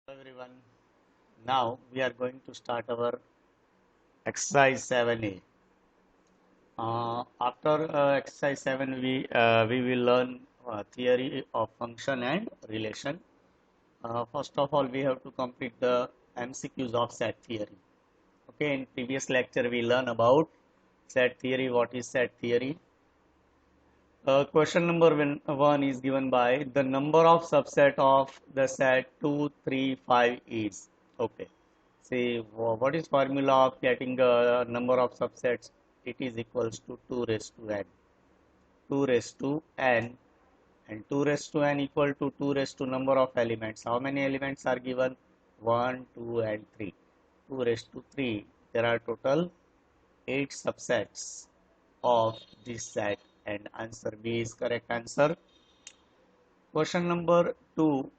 Hello everyone. Now we are going to start our exercise 7A. After exercise 7, we will learn theory of function and relation. First of all, we have to complete the MCQs of set theory. Okay, in previous lecture we learned about set theory. What is set theory? Question number one is given by the number of subset of the set 2, 3, 5 is. Okay. See, what is formula of getting a number of subsets? It is equals to 2 raised to n. 2 raised to n and 2 raised to n equal to 2 raised to number of elements. How many elements are given? 1, 2 and 3. 2 raised to 3. There are total 8 subsets of this set and answer B is correct answer. Question number 2.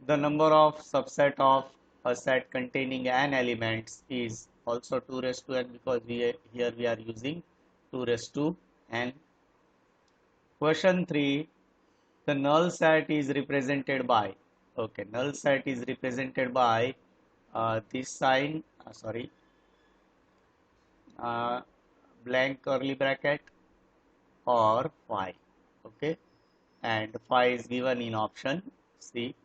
The number of subset of a set containing n elements is also 2 raised to n because here we are using 2 raised to n. Question 3. The null set is represented by. Okay, null set is represented by this sign, uh, blank curly bracket or phi. Okay, and phi is given in option C.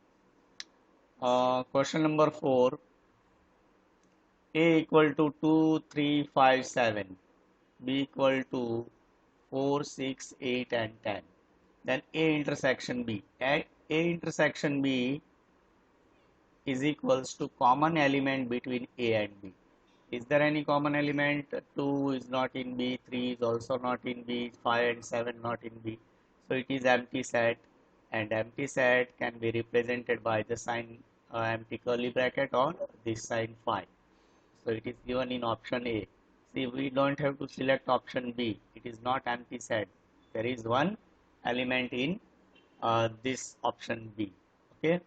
Question number 4. A equal to 2, 3, 5, 7. B equal to 4, 6, 8 and 10. Then A intersection B. A intersection B is equals to common element between A and B. Is there any common element? 2 is not in B, 3 is also not in B, 5 and 7 not in B. So it is empty set, and empty set can be represented by the sign empty curly bracket or this sign phi. So it is given in option A. See, we don't have to select option B. It is not empty set. There is one element in this option B. Okay.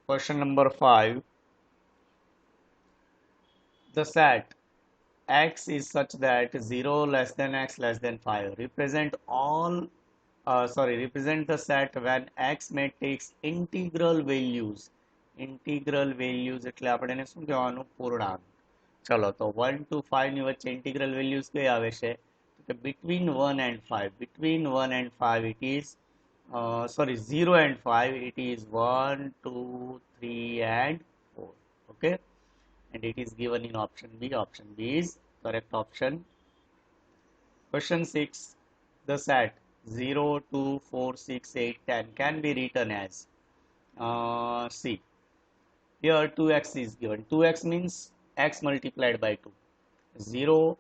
Question number 5. The set x is such that 0 less than x less than 5 represent the set when x may takes integral values એટલે આપણે એને શું કહેવાનું પૂર્ણાંક. ચલો તો 1 to 5 ની વચ્ચે integral values કઈ આવે છે? Between 1 and 5 it is 0 and 5 it is 1 2 3 and 4. Okay, and it is given in option B. Option B is correct option. Question 6. The set 0 2 4 6 8 10 can be written as C. Here 2x is given. 2x means x multiplied by 2. 0,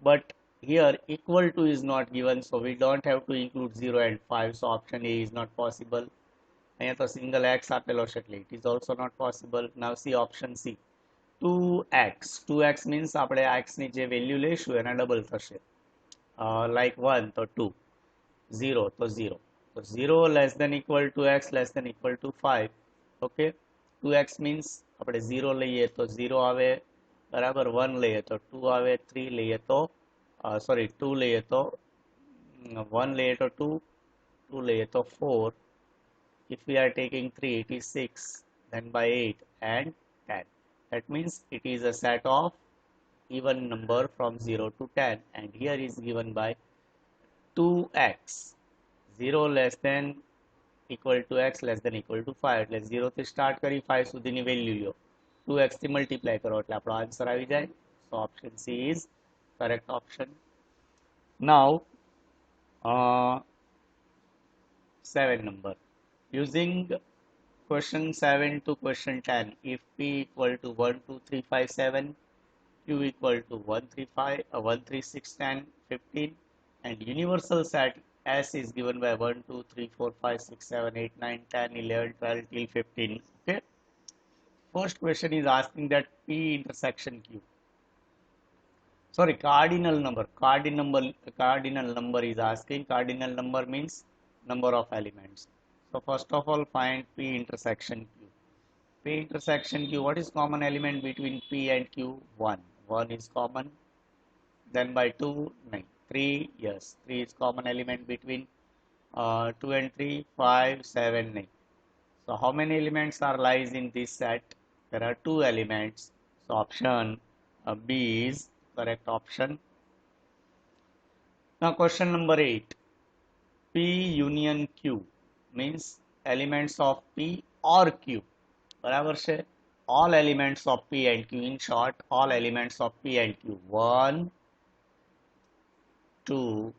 but here equal to is not given, so we don't have to include 0 and 5, so option A is not possible. અહીંયા તો single x આપેલો છે એટલે it is also not possible. Now see option C. 2x means આપણે x ની જે value લઈશું એના ડબલ થશે. Like 1 તો 2, 0 તો 0. So 0 less than equal to x less than equal to 5. Okay, 2x means આપણે 0 લઈએ તો 0 આવે બરાબર, 1 લઈએ તો 2 આવે, 3 લઈએ તો 2 લઈએ તો 1 લઈએ તો 2, 2 લઈએ તો 4. If we are taking 3 it is 6, then by 8 and 10. That means it is a set of even number from 0 to 10, and here is given by 2x 0 less than equal to x less than equal to 5 એટલે 0 થી start કરી 5 સુધીની value લો, 2x થી multiply કરો એટલે આપણો answer આવી જાય. So option C is correct option. Now 7 number. Using question 7 to question 10, if P equal to 1 2 3 5 7, Q equal to 1 3 5 1 3 6 10 15, and universal set S is given by 1 2 3 4 5 6 7 8 9 10 11 12 till 15. Okay, first question is asking that P intersection Q, cardinal number is asking. Cardinal number means number of elements. So first of all find P intersection Q. P intersection Q, what is common element between P and Q? 1 is common. Then by 2, 9. 3, yes, 3 is common element between 2 and 3, 5, 7, 9. So how many elements are lies in this set? There are two elements. So option B is correct option. Now question number 8. P union Q means elements of P or Q. બરાબર છે? All elements of P and Q. In short, all elements of P and Q. 1, 2,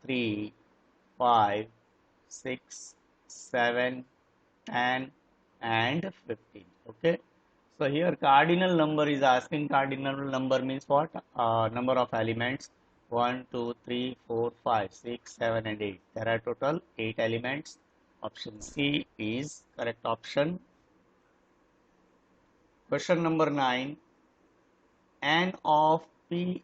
3, 5, 6, 7, 10 and 15. Okay. So here cardinal number is asking. Cardinal number means what? Number of elements. 1, 2, 3, 4, 5, 6, 7 and 8. There are total 8 elements. Option C is correct option. Question number 9. N of P,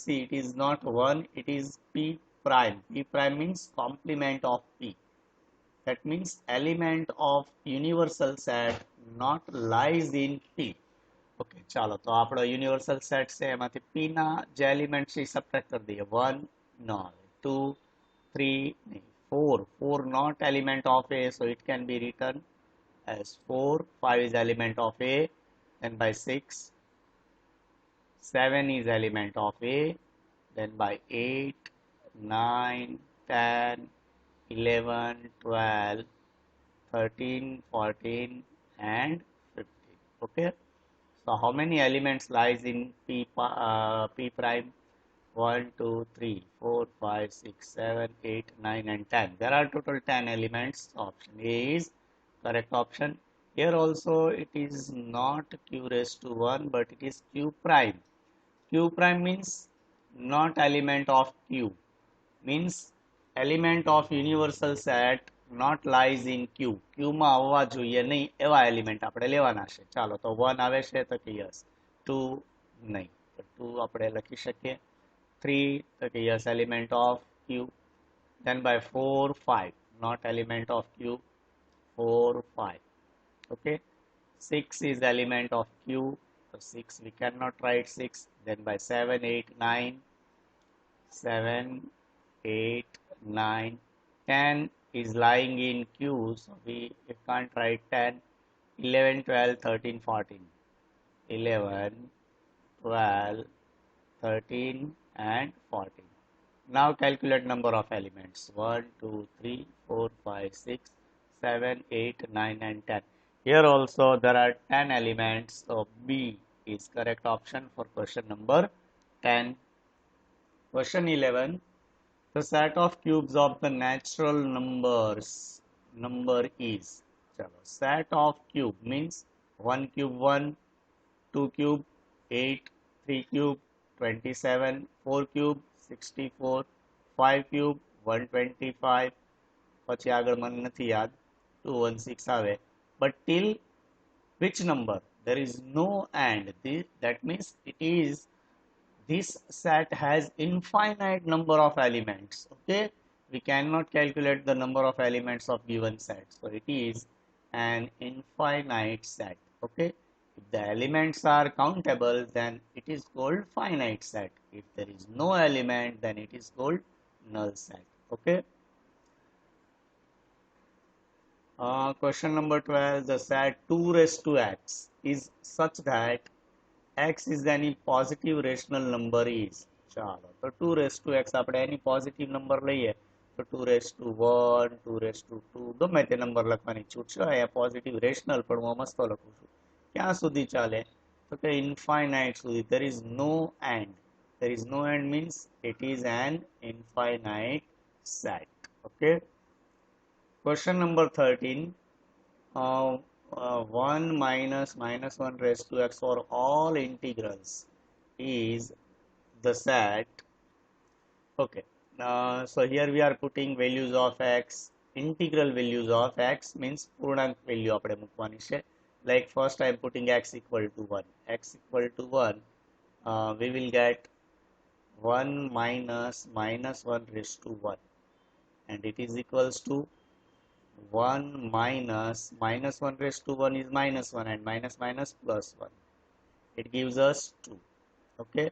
see it is not 1, it is P prime. P prime means complement of P. That means element of universal set not lies in P. Okay ચાલો તો આપણો universal set છે એમાંથી P ના જે element છે subtract કરી દઈએ 1 નો આવે 2 3 નહીં 4 not element of A, so it can be written as 4. 5 is element of A, then by 6 7 is element of A, then by 8 9 10 11 12 13 14 and 15. Okay, so how many elements lies in P prime? 1 2 3 4 5 6 7 8 9 and 10. There are total 10 elements. Option A is correct option. Here also it is not Q raised to 1, but it is Q prime. Q prime means not element of Q, means element of universal set not lies in Q. Q માં આવવા જોઈએ નહીં એવા element આપણે લેવાના છે. ચાલો તો 1 આવે છે તો કે યસ, 2 નહીં તો 2 આપણે લખી શકીએ, 3 તો કે yes element of Q, then by 4 5 not element of Q, 4 5. Okay, 6 is element of Q, so 6 we cannot write 6. Then by 7 8 9 7 8 9 10 is lying in Q, so we can't write 10. 11 12 13 14, 11 12 13 and 14. Now calculate number of elements. 1 2 3 4 5 6 7 8 9 and 10. Here also there are 10 elements, so B is correct option for question number 10. Question 11. The set of cubes of the natural numbers number is. Chalo, set of cube means 1 cube 1, 2 cube 8, 3 cube 27, 4 cube 64, 5 cube 125, પછી આગળ મને નથી યાદ 216 આવે, but till which number? There is no and. That means it is, this set has infinite number of elements. Okay, we cannot calculate the number of elements of given set, so it is an infinite set. Okay, if the elements are countable, then it is called finite set. If there is no element, then it is called null set. Okay. Question number 12. The set 2 raised to x is such that x is any positive rational number is. ચાલો તો 2 raised to x આપણે any positive number લઈએ તો 2 raised to 1 2 raised to 2 ગમે તે number લખવાની છૂટ છે. અહીંયા પોઝિટિવ રેશનલ પણ હું મસ્તો લખું છું. ક્યાં સુધી ચાલે તો કે ઇન્ફાઇનાઇટ સુધી. there is no end. There is no end means it is an infinite set. Okay. Question number 13. 1 minus 1 raised to x for all integrals is the set. Okay, so here we are putting values of x. Integral values of x means પૂર્ણાંક value આપણે મૂકવાની છે. Like first I am putting x equal to 1. X equal to 1, we will get 1 minus 1 raised to 1, and it is equals to 1 minus 1 raised to 1 is minus 1, and minus minus plus 1. It gives us 2. Okay.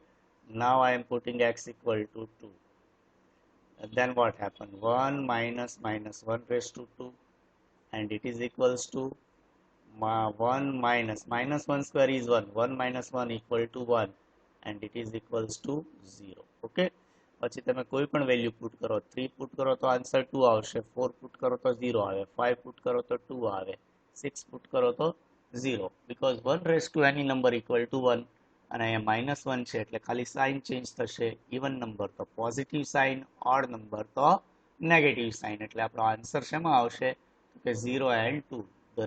Now I am putting x equal to 2. And then what happened? 1 minus 1 raised to 2. and it is equals to 1 minus 1 square is 1, 1 minus 1 equal to 1, and it is equals to 0. Okay, પછી તમે કોઈ પણ value put કરો, 3 put કરો તો answer 2 આવશે, 4 put કરો તો 0 આવે, 5 પુટ કરો તો 2 આવે, 6 પુટ કરો તો 0, because 1 raised to any number equal to 1, અને અહીંયા -1 છે એટલે ખાલી સાઇન ચેન્જ થશે, ઇવન નંબર તો પોઝિટિવ સાઇન, ઓડ નંબર તો નેગેટિવ સાઇન, એટલે આપણો આન્સર શેમાં આવશે કે 0 and 2. The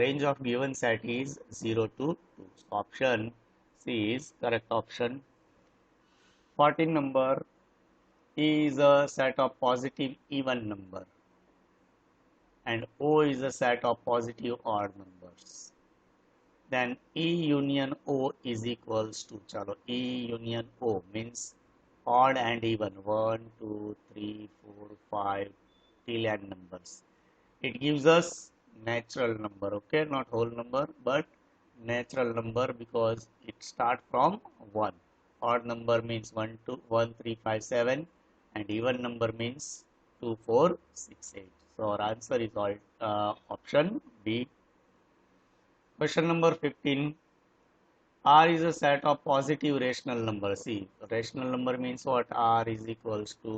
range of given set is 0 to 2. So option C is correct option. 14 number is a set of positive even number, and O is a set of positive odd numbers. Then E union O is equals to, chalo, E union O means odd and even, 1 2 3 4 5 till n numbers. It gives us natural number, okay, not whole number but natural number, because it starts from 1. Odd number means 1 2 1 3 5 7, and even number means 2 4 6 8. So our answer is all option B. Question number 15. R is a set of positive rational numbers. See, rational number means what? R is equals to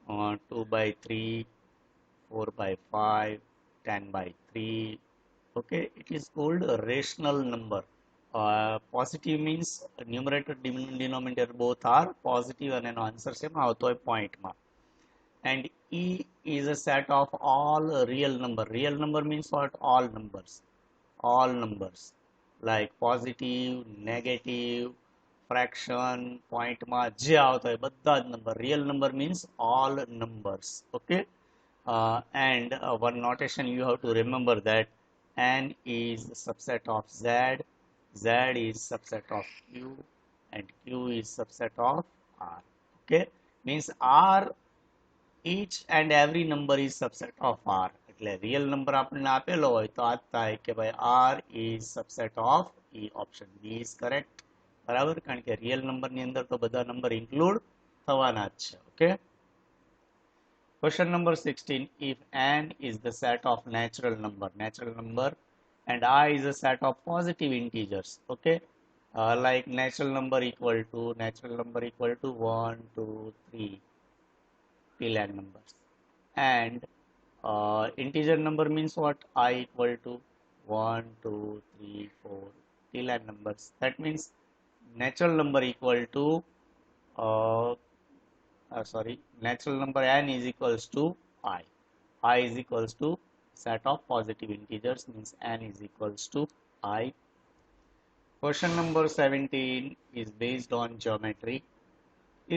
2 by 3, 4 by 5, 10 by 3. Okay, it is called a rational number. Positive means numerator denominator both are positive, and an answer same આવતો હોય point માં. And E is a set of all real number. Real number means what? All numbers. All numbers like positive, negative, fraction, point માં જે આવતો હોય બધા જ number. Real number means all numbers. Okay. And one notation you have to remember, that n is the subset of z, z is subset of q, and q is subset of r. Okay, means r, each and every number is subset of r. એટલે real number આપણને આપેલો હોય તો આ થાય કે ભાઈ r is subset of e. Option B is correct. બરાબર, કારણ કે real number ની અંદર તો બધા number include થવાના જ છે. Okay. Question number 16. If n is the set of natural number, and I is a set of positive integers, okay, like natural number equal to 1 2 3 till n numbers, and integer number means what? I equal to 1 2 3 4 till n numbers. That means natural number equal to natural number n is equals to I. I is equals to set of positive integers, means n is equals to I. Question number 17 is based on geometry.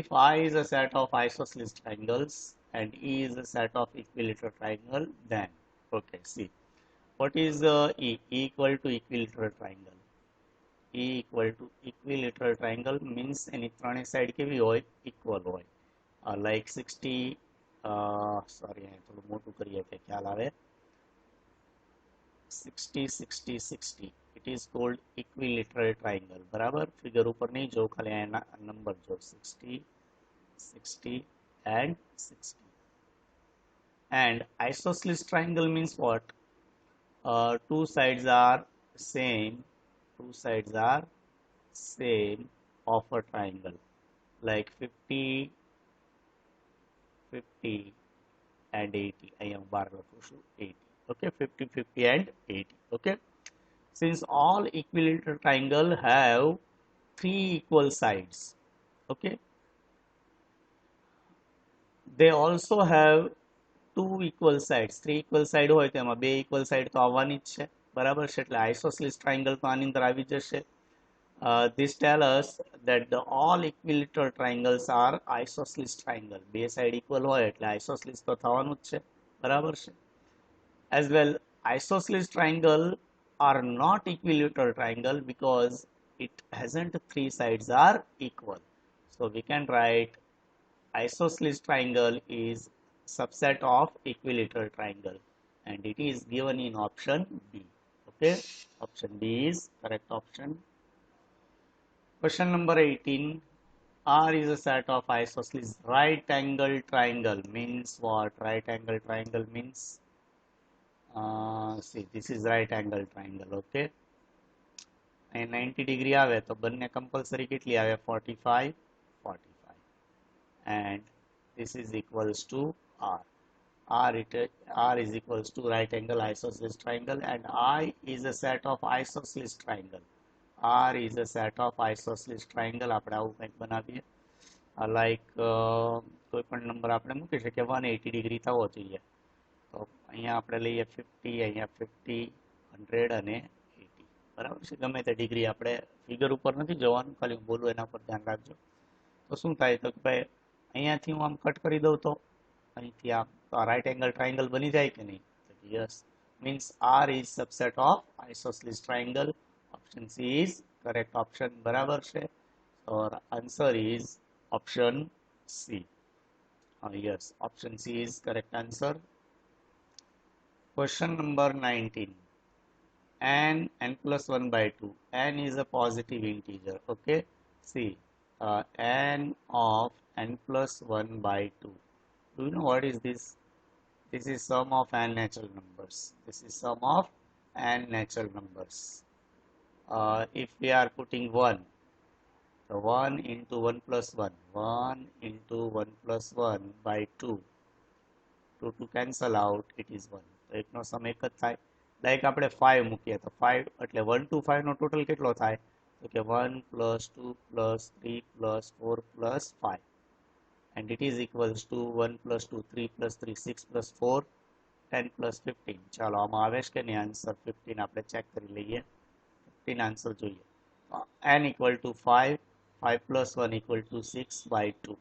If I is a set of isosceles triangles and E is a set of equilateral triangle, then, okay, see, what is E? E equal to equilateral triangle. E equal to equilateral triangle means any ત્રણે side કેવી હોય? Equal હોય. Like 60, sorry, થોડું મોટું કરીએ કે ખ્યાલ આવે. 60 60 60, it is called equilateral triangle. બરાબર, ફિગર ઉપર નહીં જો, ખાલી એના નંબર જો, 60 60 and 60. And isosceles triangle means what? Two sides are same of a triangle, like 50 50 and 80. I am bar 80. Okay, 50 50 and 80. Okay, since all equilateral triangle have three equal sides, okay, they also have two equal sides. Three equal side હોય તો એમાં બે equal side તો આવવાની જ છે. બરાબર છે, એટલે isosceles triangle તો આની અંદર આવી જશે. This tell us that the all equilateral triangles are isosceles triangle. બે side equal હોય એટલે isosceles તો થવાનું જ છે. બરાબર છે. As well, isosceles triangle are not equilateral triangle because it hasn't three sides are equal. So we can write isosceles triangle is subset of equilateral triangle, and it is given in option B. Okay, option B is correct option. Question number 18. R is a set of isosceles right angle triangle means what? Right angle triangle means see this is right angle triangle. Okay, and 90 degree આવે તો બંને compulsory કેટલી આવે 45 45 and this is equals to R. R is equals to right angle isosceles triangle and I is a set of isosceles triangle. R is a set of isosceles triangle. આપણે આવું કંઈક બનાવીએ like કોઈ પણ number આપણે મૂકી શકીએ 180 degree થવો જોઈએ તો અહીંયા આપણે લઈએ 50 અહીંયા 50 100 અને 80 બરાબર છે ગમે તે ડિગ્રી આપણે ફિગર ઉપર નથી જવાનું ખાલી હું બોલું એના પર ધ્યાન રાખજો તો શું થાય તો કે ભાઈ અહીંયાથી હું આમ કટ કરી દઉં તો અહીંથી આમ right angle triangle बनी जाए कि नहीं yes means R is subset of isosceles triangle. Option C is correct option बराबर है और answer is option C. Yes option C is correct answer. Question number 19. n plus 1 by 2. N is a positive integer. Okay, see n of n plus 1 by 2. Do you know what is this? This is sum of n natural numbers. This is sum of n natural numbers. If we are putting 1, so 1 into 1 plus 1, 1 into 1 plus 1 by 2. 2 to cancel out, it is 1. તો એકનો સમ એક જ થાય. Like આપણે 5 મૂકીએ તો 5 એટલે 1 to 5 no total કેટલો થાય તો કે 1 plus 2 plus 3 plus 4 plus 5. And it is equals to 1 plus 2, 3 plus 3, 6 plus 4, 10 plus 15. ચાલો આમાં આવે છે કે નહીં આન્સર 15 આપણે ચેક કરી લઈએ 15 આન્સર જોઈએ n equal to 5, 5 plus 1 equal to 6 by 2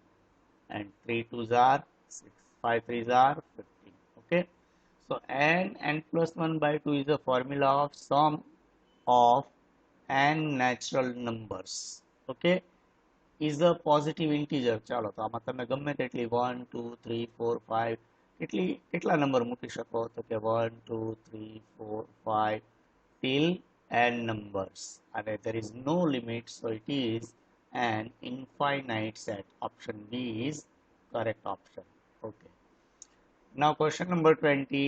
and 3 2s are 6, 5 3s are 15. Okay, so n plus 1 by 2 is a formula of sum of n natural numbers. Okay, is a positive integer. ચાલો તો આમાં તમે ગમે તેટલી 1 2 3 4 5 કેટલા number મૂકી શકો તો કે 1 2 3 4 5 till n numbers and there is no limit, so it is an infinite set. Option B is correct option. Okay, now question number 20.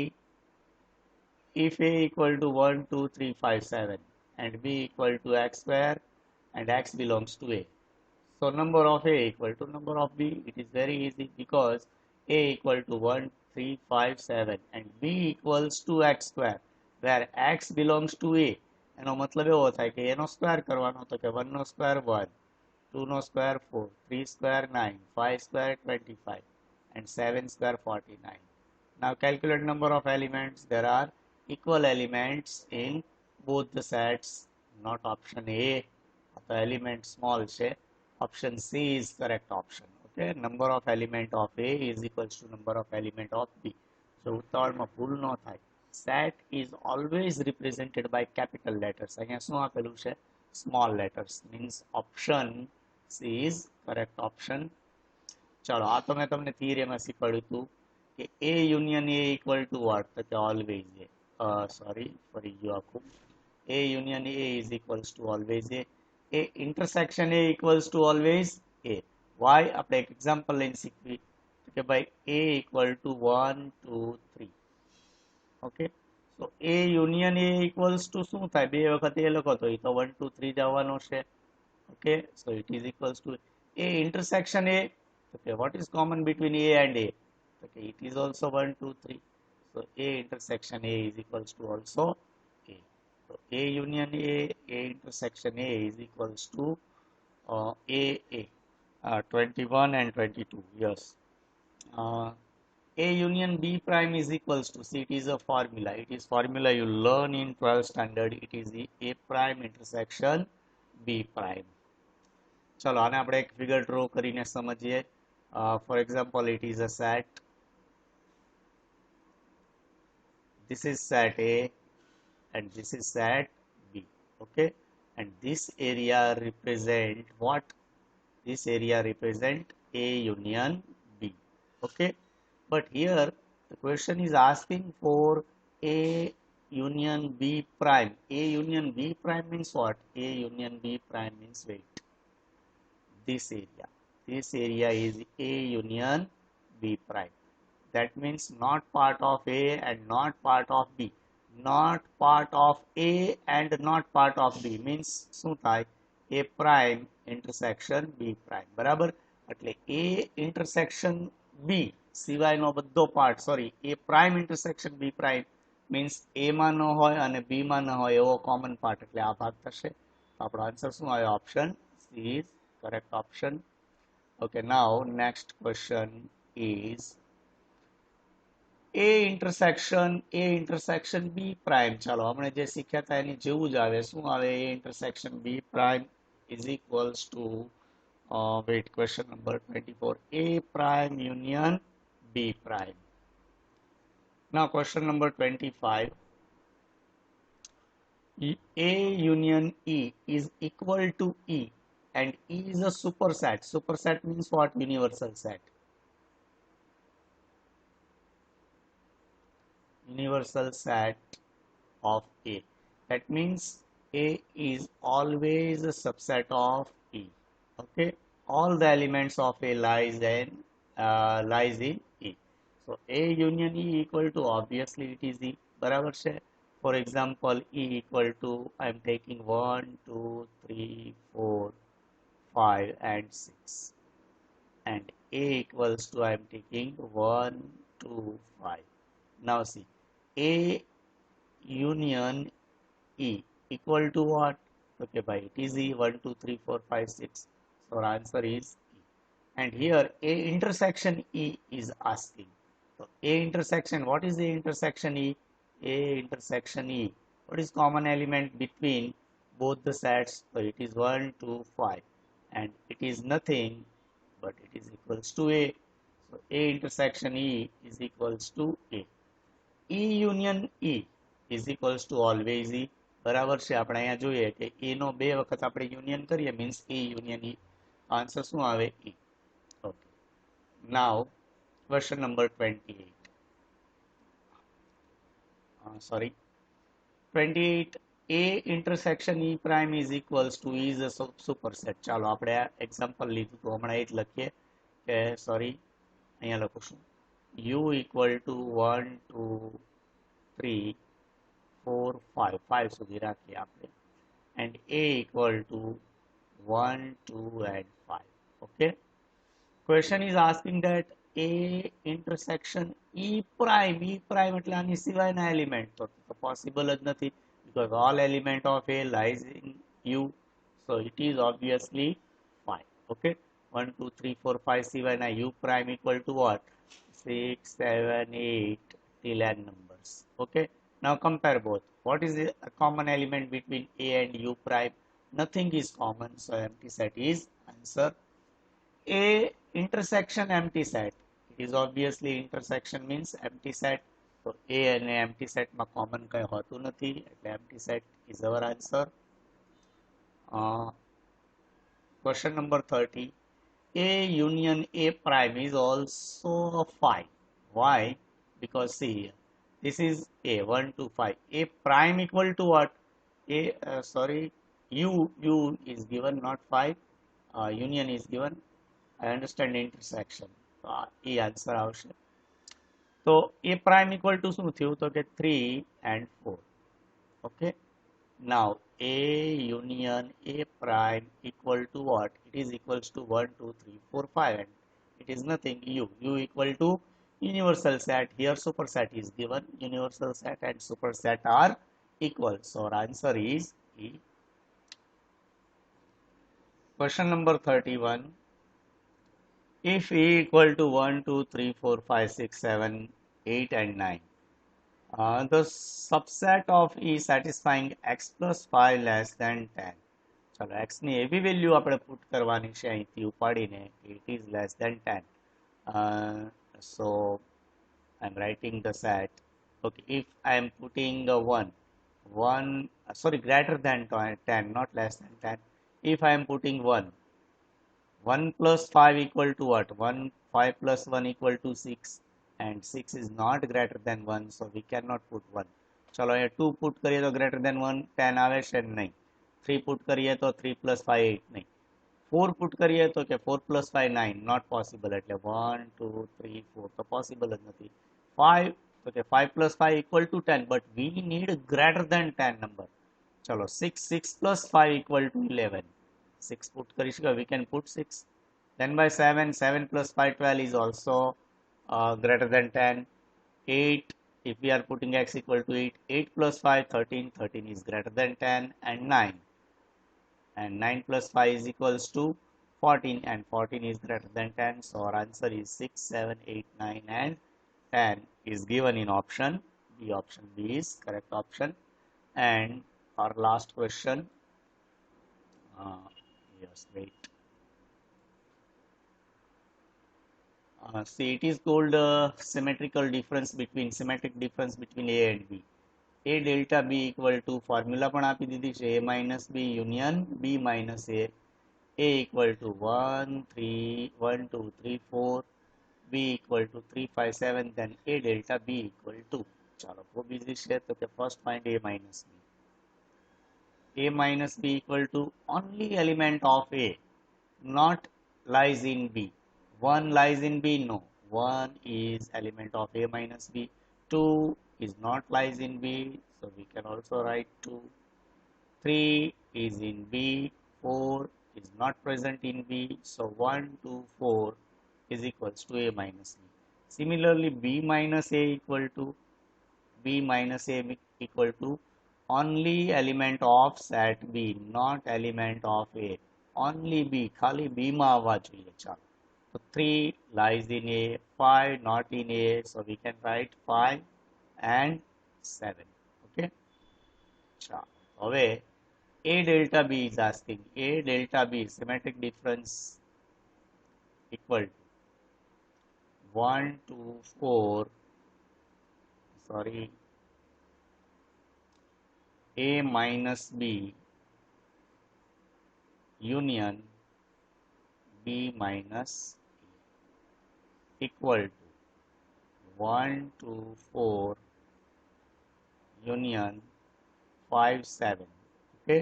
If a equal to 1 2 3 5 7 and b equal to x square and x belongs to a, so number of a equal to number of b. It is very easy because a equal to 1 3 5 7 and b equals to x square where x belongs to a. એનો મતલબ એવો થાય કે એનો square કરવાનો તો કે 1 નો સ્ક્વેર 1, 2 નો square 4, 3 square 9, 5 square 25 and 7 square 49. Now calculate number of elements. There are equal elements in both the sets. Not option A. The element small છે. Option C is correct option. Okay, number of element of A is equals to number of element of B. So ઉતાવળમાં ભૂલ ન થાય. Set is always represented by capital letters. અહીંયા શું આપેલું છે? Small letters. Means option C is correct option. ચાલો આ તો મેં તમને થિયરીમાં શીખવાડ્યું હતું કે A union A equal to what? તો કે always A. Sorry, ફરી ગયો આખું. A union A is equals to always A. A intersection A equals to always A. Why? આપણે એક એક્ઝામ્પલ લઈને શીખવી કે ભાઈ A equal to 1 2 3. Okay, so A union A equals to શું થાય? બે વખત A લખો તો એ તો 1 2 3 જવાનો છે. Okay, so it is equals to A intersection A. Okay, what is common between A and A? Okay, it is also 1 2 3. So A intersection A is equals to also A. So A union A intersection A is equals to A. 21 and 22. Yes. A union B prime is equals to, see, it is a formula. It is formula you learn in 12th standard. It is the A prime intersection B prime. ચલો આને આપણે એક figure draw કરીને સમજીએ. For example, it is a set. This is set A and this is set B. Okay, and this area represent what? This area represent A union B. Okay, but here the question is asking for A union B prime. A union B prime means what? A union B prime means, wait, this area. this area is A union B prime. That means not part of A and not part of B. Not part of A and not part of B means શું થાય? A prime intersection B prime. બરાબર? એટલે A intersection B સિવાયનો બધો part, sorry, A prime intersection B prime means A માં ન હોય અને B માં ન હોય એવો કોમન પાર્ટ, એટલે આ ભાગ થશે. આપણો આન્સર શું આવ્યો? Option C is correct option. Okay, now next question is A intersection B prime. ચાલો આપણે જે શીખ્યા હતા એની જેવું જ આવે. શું આવે? A intersection B prime is equals to wait, question number 24, A prime union B prime. Now question number 25, A union E is equal to E and E is a superset. Superset means what? Universal set. Universal set of A. That means A is always a subset of E. Okay, all the elements of A lies in E. So A union E equal to, obviously it is E. બરાબર છે? For example, E equal to, I am taking 1, 2, 3, 4, 5 and 6, and A equals to, I am taking 1, 2, 5. Now see, A union E equal to what? Okay, by it is E, 1, 2, 3, 4, 5, 6. So our answer is E. And here A intersection E is asking. So A intersection, what is A intersection E? A intersection E, what is common element between both the sets? So it is 1, 2, 5, and it is nothing but it is equals to A. So A intersection E is equals to A. E union E is equals to always E. બરાબર છે? આપણે અહીંયા જોઈએ કે A નો બે વખત આપણે union કરીએ means A union E. Answer શું આવે? E. Okay. Now question number 28. Sorry, 28, A intersection E prime is equals to E is a superset. ચાલો આપણે આ એક્ઝામ્પલ લીધું તો હમણાં એ જ લખીએ કે, સોરી, અહીંયા લખું છું, U equal to 1, 2, 3, 4, 5, 5 સુધી રાખીએ આપણે, and A equal to 1, 2 and 5. Okay, question is asking that A intersection E prime એટલે આની સિવાયના એલિમેન્ટ તો possible જ નથી, because all element of A lies in U, so it is obviously 5. Okay, 1, 2, 3, 4, 5 સિવાયના U prime equal to what? 6, 7, 8 till n numbers. Okay, now compare both. What is the common element between A and U prime? Nothing is common, so empty set is answer. A intersection empty set, it is obviously intersection means empty set. So A and empty set માં common કઈ હોતું નથી, એટલે empty set is our answer. Question number 30, A union A prime is also 5. Why? Because see here, this is A, 1, 2, 5. A prime equal to what? U is given, not 5. Union is given. I understand intersection. E answer આવશે. તો A prime equal to શું થયું? તો કે 3 and 4. Okay. Now A union A prime equal to what? It is equals to 1, 2, 3, 4, 5, and it is nothing. U equal to universal set. Here superset is given. Universal set and superset are equal. So our answer is E. Question number 31. If E equal to 1, 2, 3, 4, 5, 6, 7, 8 and 9, the subset of E satisfying x plus 5 less than 10. ચલો x ની એવી value આપણે put કરવાની છે અહીંથી ઉપાડીને, it is less than 10. So I'm writing the set. Okay, if I am putting 1, greater than 10, not less than 10. If I am putting 1 plus 5 equal to what? 5 plus 1 equal to 6, and 6 is not greater than 1, so we cannot put 1. चलो ये 2 put करिए तो greater than 1 10 आवे છે नहीं. 3 put करिए तो 3 plus 5 8 नहीं. 4 પુટ કરીએ તો કે 4 + 5 9 નોટ પોસિબલ, એટલે 1 2 3 4 તો પોસિબલ જ નથી. 5 તો કે 5 + 5 = 10, but we need greater than 10 number. ચલો 6 + 5 = 11. 6 put કરી શકાય, we can put 6. Then by 7 + 5 12 is also greater than 10. 8, if we are putting x equal to 8, 8 + 5 13, 13 is greater than 10. And 9, and 9 + 5 is equals to 14, and 14 is greater than 10. So our answer is 6 7 8 9 and 10 is given in option B. Option B is correct option. And our last question, yes, wait. See, it is called symmetric difference between A and B. A delta B equal to formula પણ આપી દીધી છે, A minus B union B minus A equal to 1 3 1 2 3 4, B equal to 3 5 7, then A delta B equal to, ચાલો બહુ બીજી છે તો કે first find A minus B. A minus B equal to only element of A, not lies in B. 1 lies in B, no. 1 is element of A minus B. 2 is not lies in B, so we can also write 2. 3 is in B. 4 is not present in B, so 1 2 4 is equals to A minus B. Similarly, B minus A equal to only element of set B, not element of A. Only B, ખાલી B માં આવવા જોઈએ. ચાલો, so 3 lies in A, 5 not in A, so we can write 5 and 7. Okay, ચાલો હવે A delta B is asking. A delta B symmetric difference equal to 1 2 4, sorry, A minus B union B minus A equal to 1 2 4 union 5 7. Okay,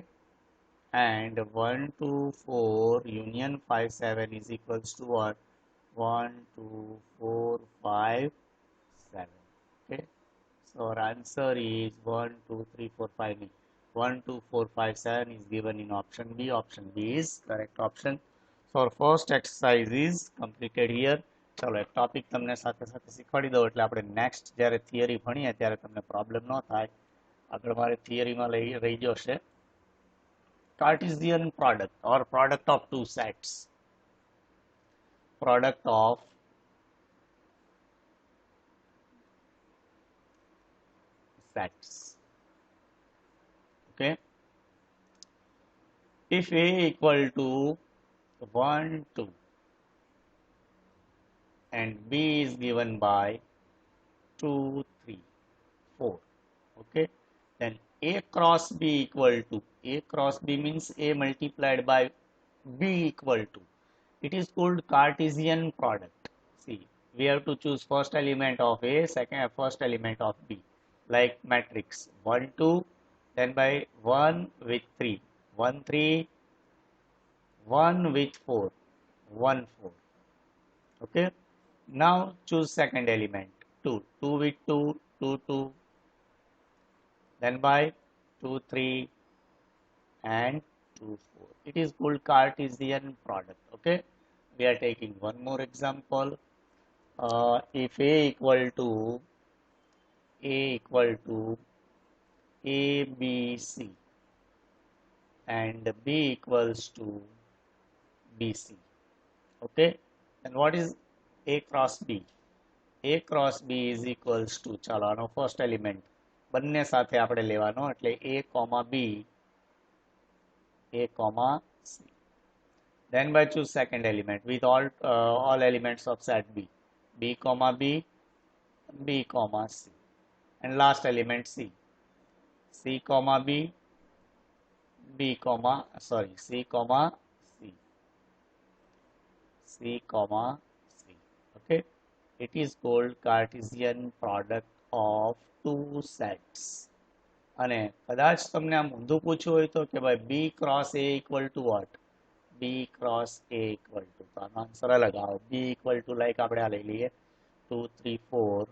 and 1 2 4 union 5 7 is equals to what? 1 2 4 5 7. Okay, so our answer is 1 2 3 4 5. 1 2 4 5 7 is given in option B. Option B is correct option. So our first exercise is completed here. ચલો એક topic તમને સાથે સાથે શીખવાડી દઉં એટલે આપણે next જ્યારે થિયરી ભણીએ ત્યારે તમને પ્રોબ્લેમ ન થાય. આગળ મારે થિયરીમાં રહી જશે Cartesian product or product of two sets. Product of sets. Okay. If A equal to 1 2 and B is given by 2 3 4. Okay, then A cross B equal to, A cross B means A multiplied by B equal to, it is called Cartesian product. See, we have to choose first element of A, first element of B, like matrix 1 2, then by 1 with 3 1 3, 1 with 4 1 4. Okay, now choose second element 2 2 with 2 2 2, then by 2 3 and 2 4. It is called Cartesian product. Okay, we are taking one more example. If A equal to ABC and B equals to BC. Okay, then what is A cross B? A cross B is equals to, ચાલો આનો first element બંને સાથે આપણે લેવાનો એટલે A comma B, A comma C. Then by choose second element with all elements of set B, B comma B, B comma C, and last element C, C comma B, B comma, sorry, C comma C, C comma C. Okay, it is called Cartesian product of two sets. અને કદાચ તમને આમ ઊંધું પૂછવું હોય તો કે ભાઈ B cross A equal to what? B cross A equal to, તો આનો આન્સર અલગ આવે. બી ઇક્વલ ટુ લાઈક આપણે આ લઈ લઈએ 2 3 4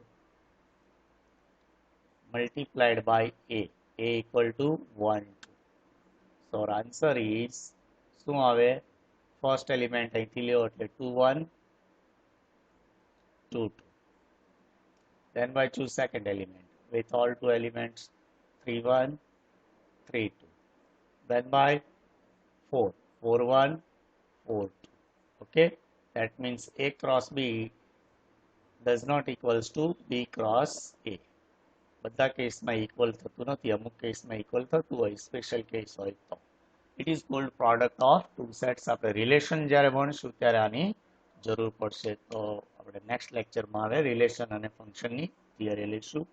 multiplied by a equal to 1 2. So our answer is શું આવે? ફર્સ્ટ એલિમેન્ટ અહીંથી લ્યો એટલે 2 1 2 2. Then by choose second element with all two elements 3 1 3 2. Then by 4 4 1 4 2. Okay, that means a cross b does not equals to b cross a. બધા કેસમાં equal થતું નથી, અમુક કેસમાં ઇક્વલ થતું હોય, સ્પેશિયલ કેસ હોય તો. It is called product of two sets. આપણે રિલેશન જ્યારે ભણશું ત્યારે આની જરૂર પડશે. તો આપણે નેક્સ્ટ લેક્ચરમાં હવે રિલેશન અને ફંક્શનની થિયરી લઈશું.